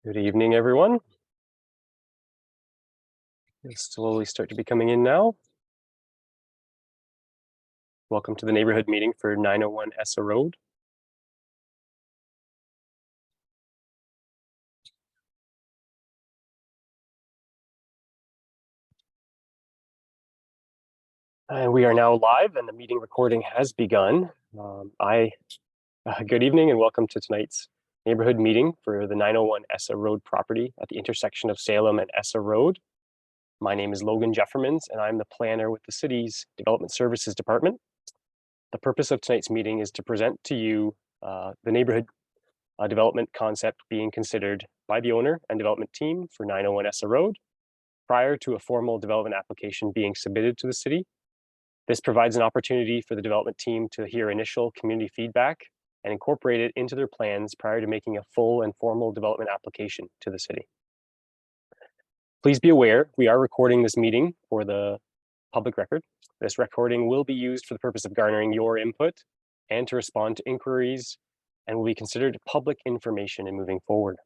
Good evening, everyone. You'll slowly start to be coming in now. Welcome to the neighborhood meeting for 901 Essa Road. And we are now live and the meeting recording has begun. Good evening and welcome to tonight's neighborhood meeting for the 901 Essa Road property at the intersection of Salem and Essa Road. My name is Logan Jeffermans and I'm the planner with the city's Development Services Department. The purpose of tonight's meeting is to present to you the neighborhood development concept being considered by the owner and development team for 901 Essa Road prior to a formal development application being submitted to the city. This provides an opportunity for the development team to hear initial community feedback and incorporate it into their plans prior to making a full and formal development application to the city. Please be aware, we are recording this meeting for the public record. This recording will be used for the purpose of garnering your input and to respond to inquiries and will be considered public information in moving forward.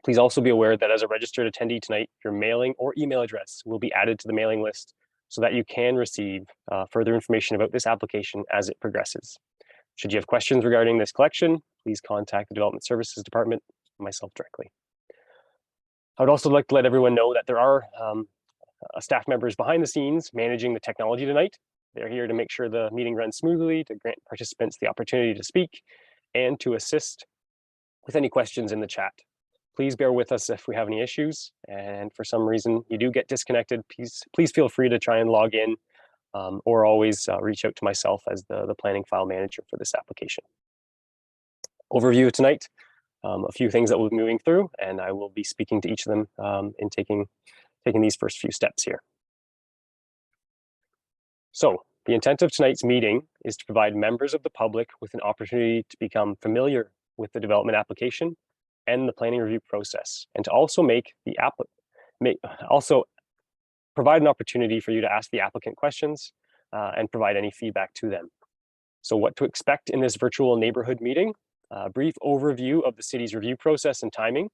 Please also be aware that as a registered attendee tonight, your mailing or email address will be added to the mailing list so that you can receive further information about this application as it progresses. Should you have questions regarding this collection, please contact the Development Services Department and myself directly. I would also like to let everyone know that there are staff members behind the scenes managing the technology tonight. They're here to make sure the meeting runs smoothly, to grant participants the opportunity to speak, and to assist with any questions in the chat. Please bear with us if we have any issues, and for some reason you do get disconnected, please feel free to try and log in or always reach out to myself as the planning file manager for this application. Overview of tonight, a few things that we'll be moving through, and I will be speaking to each of them in taking these first few steps here. So the intent of tonight's meeting is to provide members of the public with an opportunity to become familiar with the development application and the planning review process, and to also provide an opportunity for you to ask the applicant questions and provide any feedback to them. So what to expect in this virtual neighborhood meeting: a brief overview of the city's review process and timing,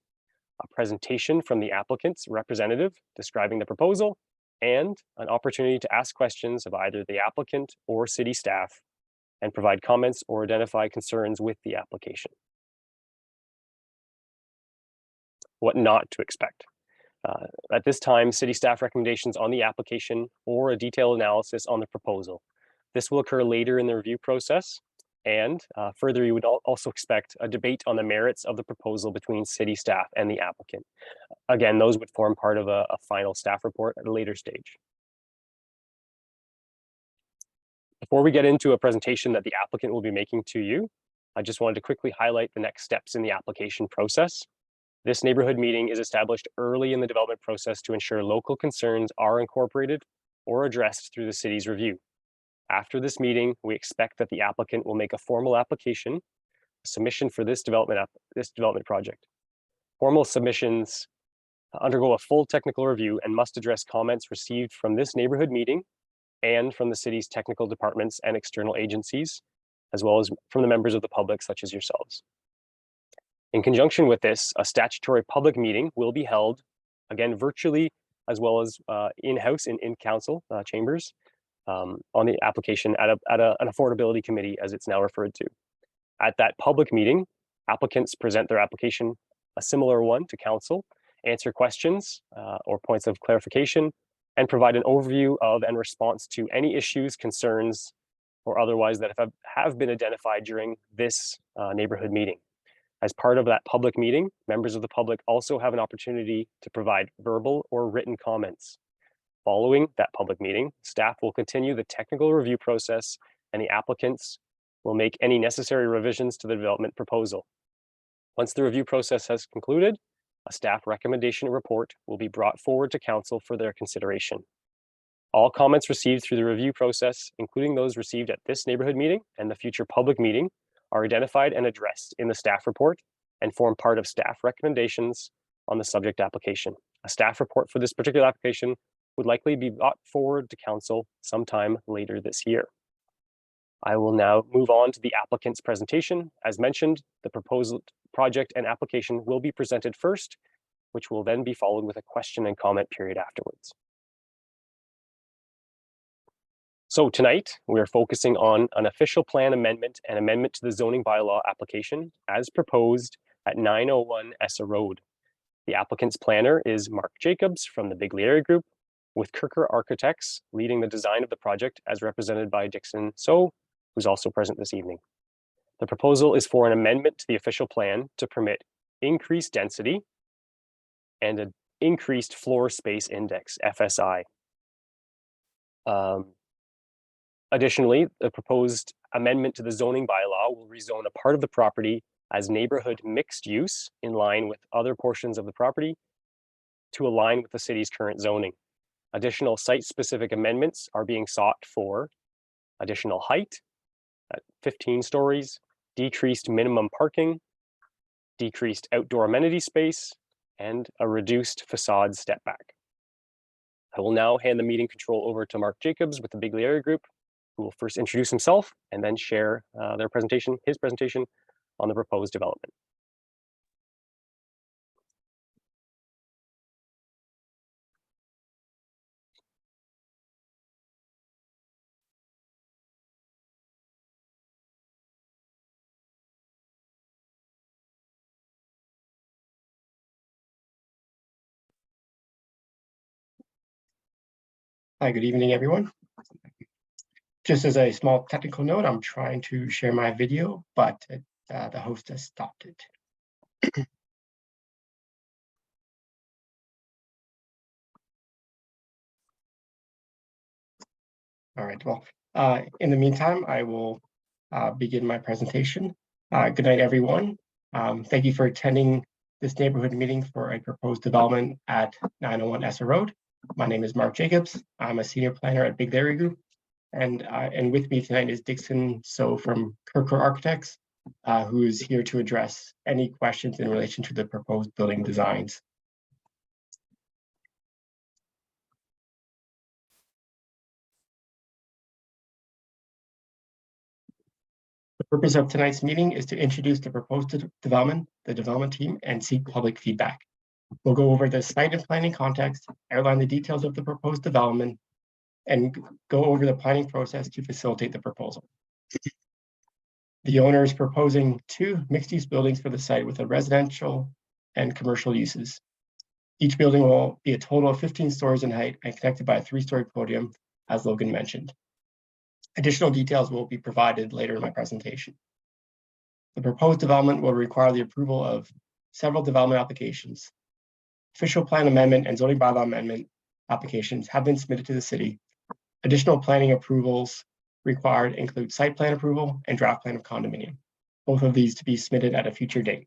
a presentation from the applicant's representative describing the proposal, and an opportunity to ask questions of either the applicant or city staff and provide comments or identify concerns with the application. What not to expect. At this time, city staff recommendations on the application or a detailed analysis on the proposal. This will occur later in the review process. And further, you would also expect a debate on the merits of the proposal between city staff and the applicant. Again, those would form part of a final staff report at a later stage. Before we get into a presentation that the applicant will be making to you, I just wanted to quickly highlight the next steps in the application process. This neighborhood meeting is established early in the development process to ensure local concerns are incorporated or addressed through the city's review. After this meeting, we expect that the applicant will make a formal application, a submission for this development project. Formal submissions undergo a full technical review and must address comments received from this neighborhood meeting and from the city's technical departments and external agencies, as well as from the members of the public, such as yourselves. In conjunction with this, a statutory public meeting will be held, again virtually, as well as in-house in council chambers, on the application at an affordability committee, as it's now referred to. At that public meeting, applicants present their application, a similar one, to council, answer questions or points of clarification, and provide an overview of and response to any issues, concerns, or otherwise that have been identified during this neighborhood meeting. As part of that public meeting, members of the public also have an opportunity to provide verbal or written comments. Following that public meeting, staff will continue the technical review process and the applicants will make any necessary revisions to the development proposal. Once the review process has concluded, a staff recommendation report will be brought forward to council for their consideration. All comments received through the review process, including those received at this neighborhood meeting and the future public meeting, are identified and addressed in the staff report and form part of staff recommendations on the subject application. A staff report for this particular application would likely be brought forward to council sometime later this year. I will now move on to the applicant's presentation. As mentioned, the proposed project and application will be presented first, which will then be followed with a question and comment period afterwards. So tonight, we are focusing on an official plan amendment and amendment to the zoning bylaw application as proposed at 901 Essa Road. The applicant's planner is Mark Jacobs from the Biglieri Group, with Kirker Architects leading the design of the project as represented by Dixon So, who's also present this evening. The proposal is for an amendment to the official plan to permit increased density and an increased floor space index, FSI. Additionally, the proposed amendment to the zoning bylaw will rezone a part of the property as neighborhood mixed use in line with other portions of the property to align with the city's current zoning. Additional site-specific amendments are being sought for additional height at 15 stories, decreased minimum parking, decreased outdoor amenity space, and a reduced facade step back. I will now hand the meeting control over to Mark Jacobs with the Biglieri Group, who will first introduce himself and then share his presentation on the proposed development. Hi, good evening, everyone. Just as a small technical note, I'm trying to share my video, but the host has stopped it. All right, well, in the meantime, I will begin my presentation. Good night, everyone. Thank you for attending this neighborhood meeting for a proposed development at 901 Essa Road. My name is Mark Jacobs. I'm a senior planner at Biglieri Group. And with me tonight is Dixon So from Kirker Architects, who is here to address any questions in relation to the proposed building designs. The purpose of tonight's meeting is to introduce the proposed development, the development team, and seek public feedback. We'll go over the site and planning context, outline the details of the proposed development, and go over the planning process to facilitate the proposal. The owner is proposing 2 mixed-use buildings for the site with a residential and commercial uses. Each building will be a total of 15 stories in height and connected by a 3-story podium, as Logan mentioned. Additional details will be provided later in my presentation. The proposed development will require the approval of several development applications. Official plan amendment and zoning bylaw amendment applications have been submitted to the city. Additional planning approvals required include site plan approval and draft plan of condominium, both of these to be submitted at a future date.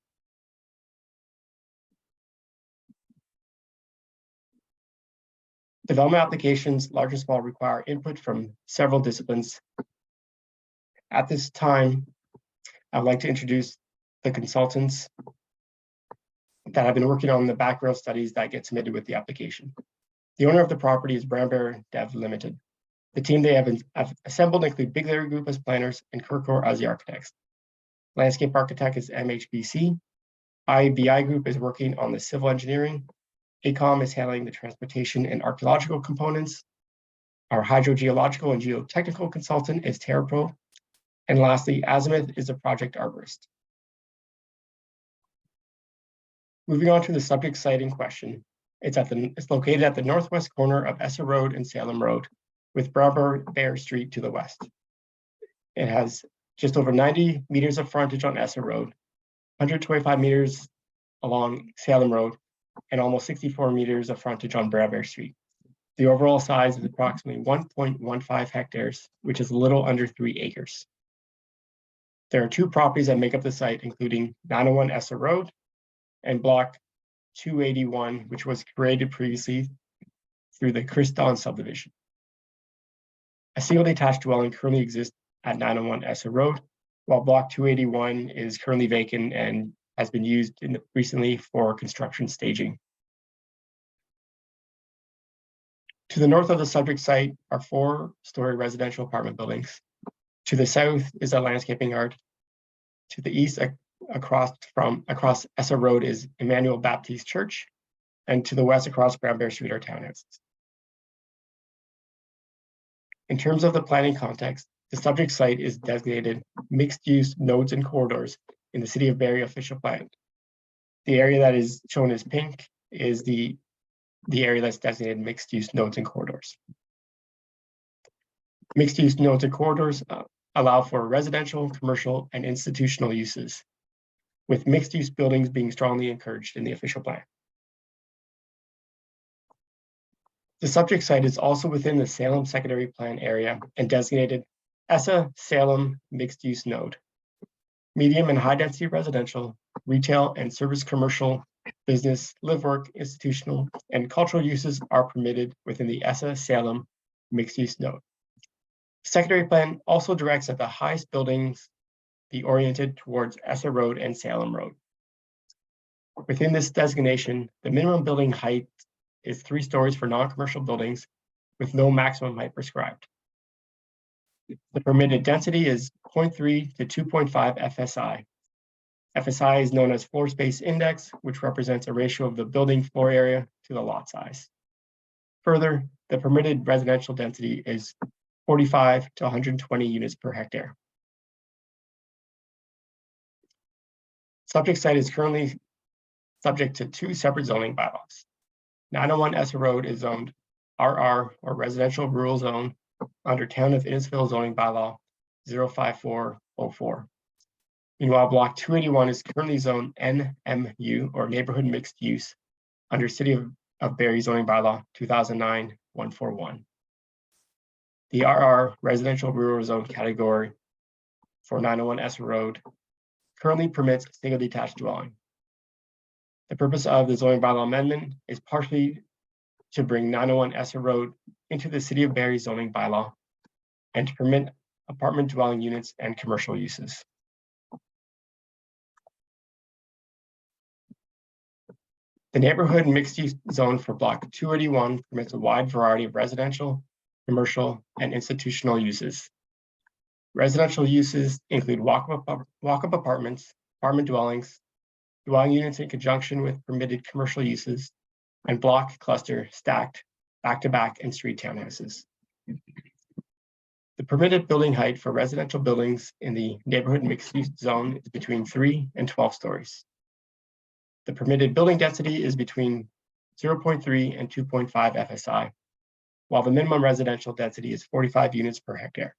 Development applications, large and small, require input from several disciplines. At this time, I'd like to introduce the consultants that have been working on the background studies that get submitted with the application. The owner of the property is Brown Bear Dev Limited. The team they have assembled include Biglieri Group as planners and Kirkor as the architects. Landscape architect is MHBC. IBI Group is working on the civil engineering. ACOM is handling the transportation and archaeological components. Our hydrogeological and geotechnical consultant is TerraPro. And lastly, Azimuth is a project arborist. Moving on to the subject site in question. It's located at the northwest corner of Essa Road and Salem Road, with Brown Bear Street to the west. It has just over 90 meters of frontage on Essa Road, 125 meters along Salem Road, and almost 64 meters of frontage on Brown Bear Street. The overall size is approximately 1.15 hectares, which is a little under 3 acres. There are 2 properties that make up the site, including 901 Essa Road and Block 281, which was created previously through the Christon subdivision. A single detached dwelling currently exists at 901 Essa Road, while Block 281 is currently vacant and has been used recently for construction staging. To the north of the subject site are 4-story residential apartment buildings. To the south is a landscaping yard. To the east, across Essa Road is Emmanuel Baptist Church, and to the west across Brown Bear Street are townhouses. In terms of the planning context, the subject site is designated mixed-use nodes and corridors in the City of Barrie official plan. The area that is shown as pink is the area that's designated mixed-use nodes and corridors. Mixed-use nodes and corridors allow for residential, commercial, and institutional uses, with mixed-use buildings being strongly encouraged in the official plan. The subject site is also within the Salem Secondary Plan area and designated Essa Salem Mixed-Use Node. Medium and high-density residential, retail and service commercial, business, live-work, institutional, and cultural uses are permitted within the Essa Salem Mixed-Use Node. The secondary plan also directs that the highest buildings be oriented towards Essa Road and Salem Road. Within this designation, the minimum building height is 3 stories for non-commercial buildings with no maximum height prescribed. The permitted density is 0.3 to 2.5 FSI. FSI is known as floor space index, which represents a ratio of the building floor area to the lot size. Further, the permitted residential density is 45 to 120 units per hectare. Subject site is currently subject to 2 separate zoning bylaws. 901 Essa Road is zoned RR, or Residential Rural Zone, under Town of Innisfil Zoning Bylaw 05404. Meanwhile, Block 281 is currently zoned NMU, or Neighborhood Mixed Use, under City of Barrie Zoning Bylaw 2009-141. The RR, Residential Rural Zone category for 901 Essa Road, currently permits a single detached dwelling. The purpose of the zoning bylaw amendment is partially to bring 901 Essa Road into the City of Barrie zoning bylaw and to permit apartment dwelling units and commercial uses. The neighborhood mixed-use zone for Block 281 permits a wide variety of residential, commercial, and institutional uses. Residential uses include walk-up apartments, apartment dwellings, dwelling units in conjunction with permitted commercial uses, and block cluster stacked back-to-back and street townhouses. The permitted building height for residential buildings in the neighborhood mixed-use zone is between 3 and 12 stories. The permitted building density is between 0.3 and 2.5 FSI, while the minimum residential density is 45 units per hectare.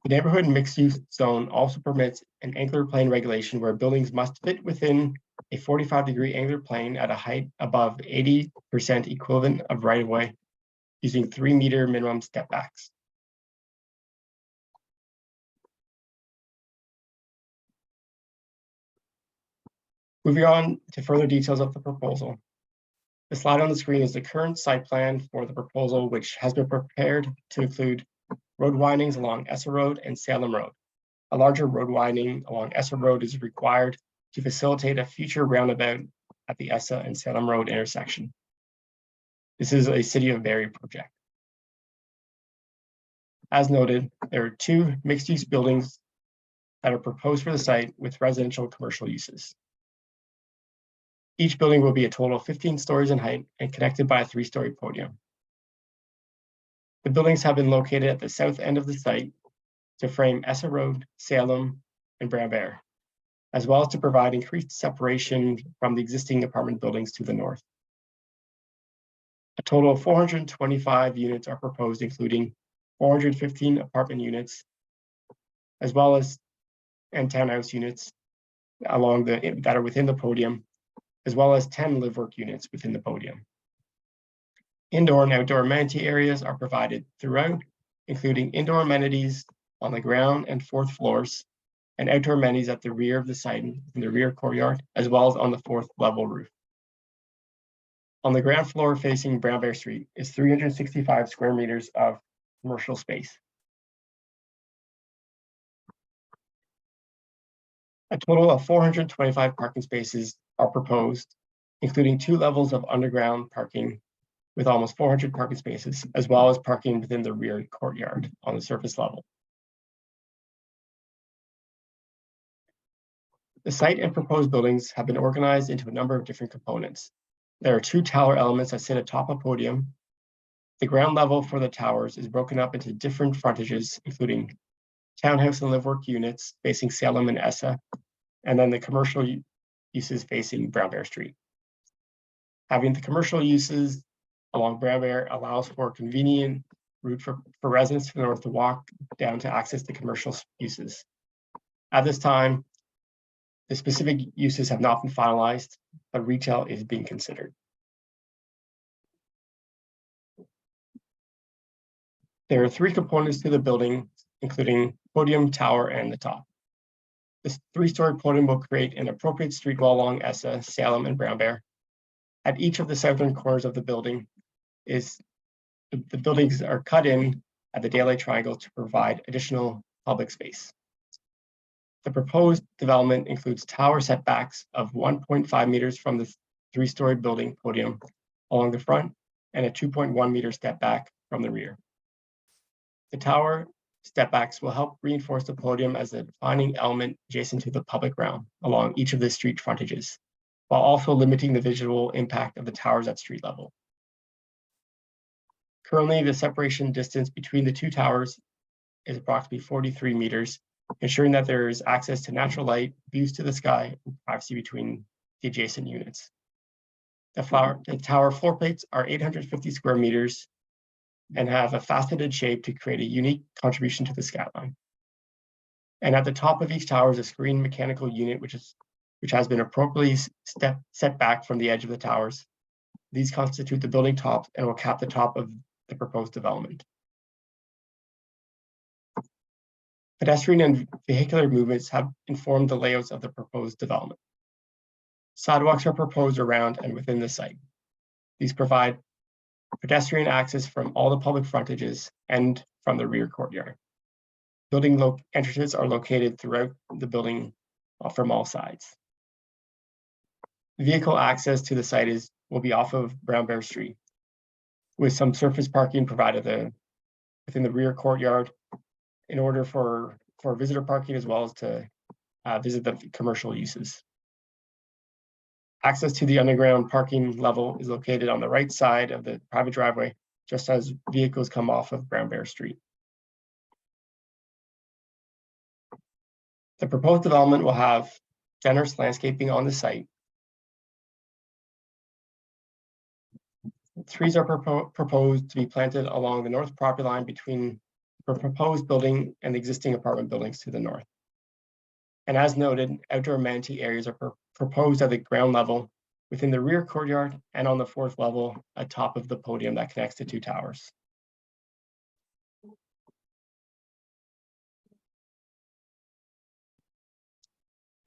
The neighborhood mixed-use zone also permits an angular plane regulation where buildings must fit within a 45-degree angular plane at a height above 80% equivalent of right-of-way using 3-meter minimum step backs. Moving on to further details of the proposal. The slide on the screen is the current site plan for the proposal, which has been prepared to include road windings along Essa Road and Salem Road. A larger road widening along Essa Road is required to facilitate a future roundabout at the Essa and Salem Road intersection. This is a City of Barrie project. As noted, there are 2 mixed-use buildings that are proposed for the site with residential and commercial uses. Each building will be a total of 15 stories in height and connected by a 3-story podium. The buildings have been located at the south end of the site to frame Essa Road, Salem, and Brown Bear, as well as to provide increased separation from the existing apartment buildings to the north. A total of 425 units are proposed, including 415 apartment units, as well as townhouse units that are within the podium, as well as 10 live-work units within the podium. Indoor and outdoor amenity areas are provided throughout, including indoor amenities on the ground and 4th floors, and outdoor amenities at the rear of the site in the rear courtyard, as well as on the 4th level roof. On the ground floor facing Brown Bear Street is 365 square meters of commercial space. A total of 425 parking spaces are proposed, including 2 levels of underground parking with almost 400 parking spaces, as well as parking within the rear courtyard on the surface level. The site and proposed buildings have been organized into a number of different components. There are 2 tower elements that sit atop a podium. The ground level for the towers is broken up into different frontages, including townhouse and live work units facing Salem and Essa, and then the commercial uses facing Brown Bear Street. Having the commercial uses along Brown Bear allows for a convenient route for residents to the north to walk down to access the commercial uses. At this time, the specific uses have not been finalized, but retail is being considered. There are 3 components to the building, including podium, tower, and the top. This 3-story podium will create an appropriate street wall along Essa, Salem, and Brown Bear. At each of the southern corners of the building the buildings are cut in at the daylight triangle to provide additional public space. The proposed development includes tower setbacks of 1.5 meters from the 3-story building podium along the front and a 2.1 meter step back from the rear. The tower step backs will help reinforce the podium as a defining element adjacent to the public realm along each of the street frontages, while also limiting the visual impact of the towers at street level. Currently, the separation distance between the 2 towers is approximately 43 meters, ensuring that there is access to natural light, views to the sky, and privacy between the adjacent units. The tower floor plates are 850 square meters and have a faceted shape to create a unique contribution to the skyline. And at the top of each tower is a screen mechanical unit, which has been appropriately set back from the edge of the towers. These constitute the building tops and will cap the top of the proposed development. Pedestrian and vehicular movements have informed the layouts of the proposed development. Sidewalks are proposed around and within the site. These provide pedestrian access from all the public frontages and from the rear courtyard. Building entrances are located throughout the building from all sides. Vehicle access to the site will be off of Brown Bear Street, with some surface parking provided within the rear courtyard in order for visitor parking as well as to visit the commercial uses. Access to the underground parking level is located on the right side of the private driveway, just as vehicles come off of Brown Bear Street. The proposed development will have generous landscaping on the site. Trees are proposed to be planted along the north property line between the proposed building and the existing apartment buildings to the north. And as noted, outdoor amenity areas are proposed at the ground level within the rear courtyard and on the 4th level atop of the podium that connects the 2 towers.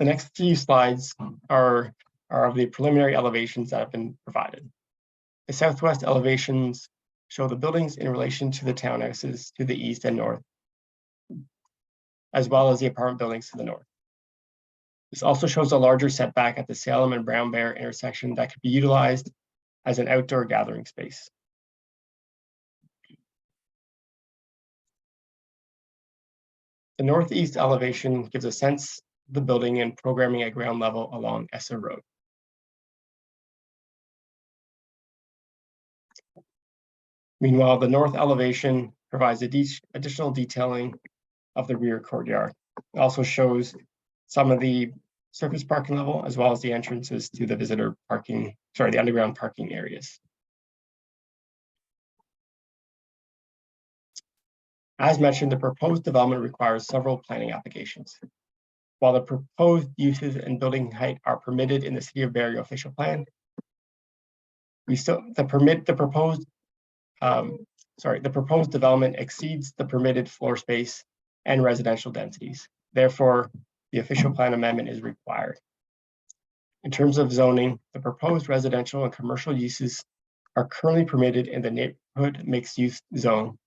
The next few slides are of the preliminary elevations that have been provided. The southwest elevations show the buildings in relation to the townhouses to the east and north, as well as the apartment buildings to the north. This also shows a larger setback at the Salem and Brown Bear intersection that could be utilized as an outdoor gathering space. The northeast elevation gives a sense of the building and programming at ground level along Essa Road. Meanwhile, the north elevation provides additional detailing of the rear courtyard. It also shows some of the surface parking level as well as the entrances to the visitor parking, the underground parking areas. As mentioned, the proposed development requires several planning applications. While the proposed uses and building height are permitted in the City of Barrie official plan, the proposed development exceeds the permitted floor space and residential densities. Therefore, the official plan amendment is required. In terms of zoning, the proposed residential and commercial uses are currently permitted in the neighborhood mixed-use zone.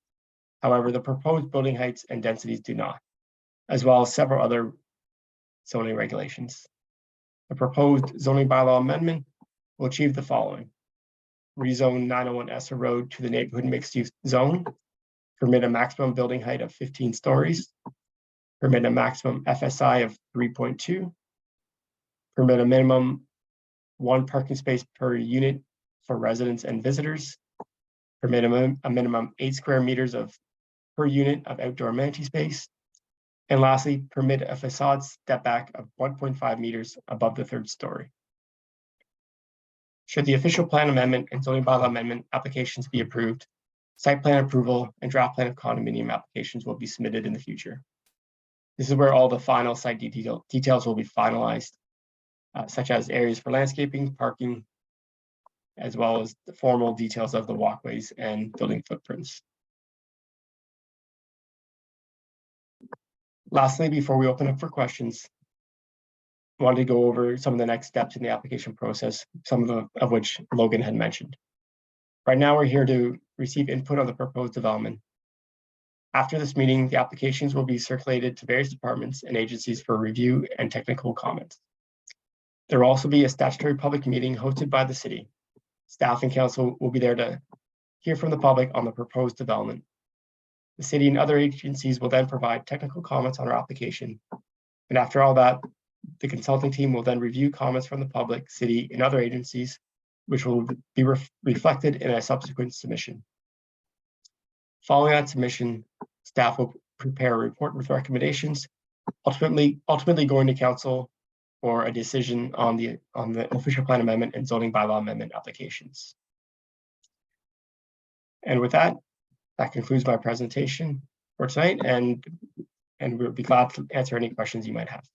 However, the proposed building heights and densities do not, as well as several other zoning regulations. The proposed zoning bylaw amendment will achieve the following: rezone 901 Essa Road to the neighborhood mixed-use zone, permit a maximum building height of 15 stories, permit a maximum FSI of 3.2, permit a minimum 1 parking space per unit for residents and visitors, permit a minimum 8 square meters per unit of outdoor amenity space, and lastly, permit a facade step back of 1.5 meters above the 3rd story. Should the official plan amendment and zoning bylaw amendment applications be approved, site plan approval and draft plan of condominium applications will be submitted in the future. This is where all the final site details will be finalized, such as areas for landscaping, parking, as well as the formal details of the walkways and building footprints. Lastly, before we open up for questions, I wanted to go over some of the next steps in the application process, some of which Logan had mentioned. Right now, we're here to receive input on the proposed development. After this meeting, the applications will be circulated to various departments and agencies for review and technical comments. There will also be a statutory public meeting hosted by the city. Staff and council will be there to hear from the public on the proposed development. The city and other agencies will then provide technical comments on our application. And after all that, the consulting team will then review comments from the public, city, and other agencies, which will be reflected in a subsequent submission. Following that submission, staff will prepare a report with recommendations, ultimately going to council for a decision on the official plan amendment and zoning bylaw amendment applications. And with that concludes my presentation for tonight, and we'll be glad to answer any questions you might have.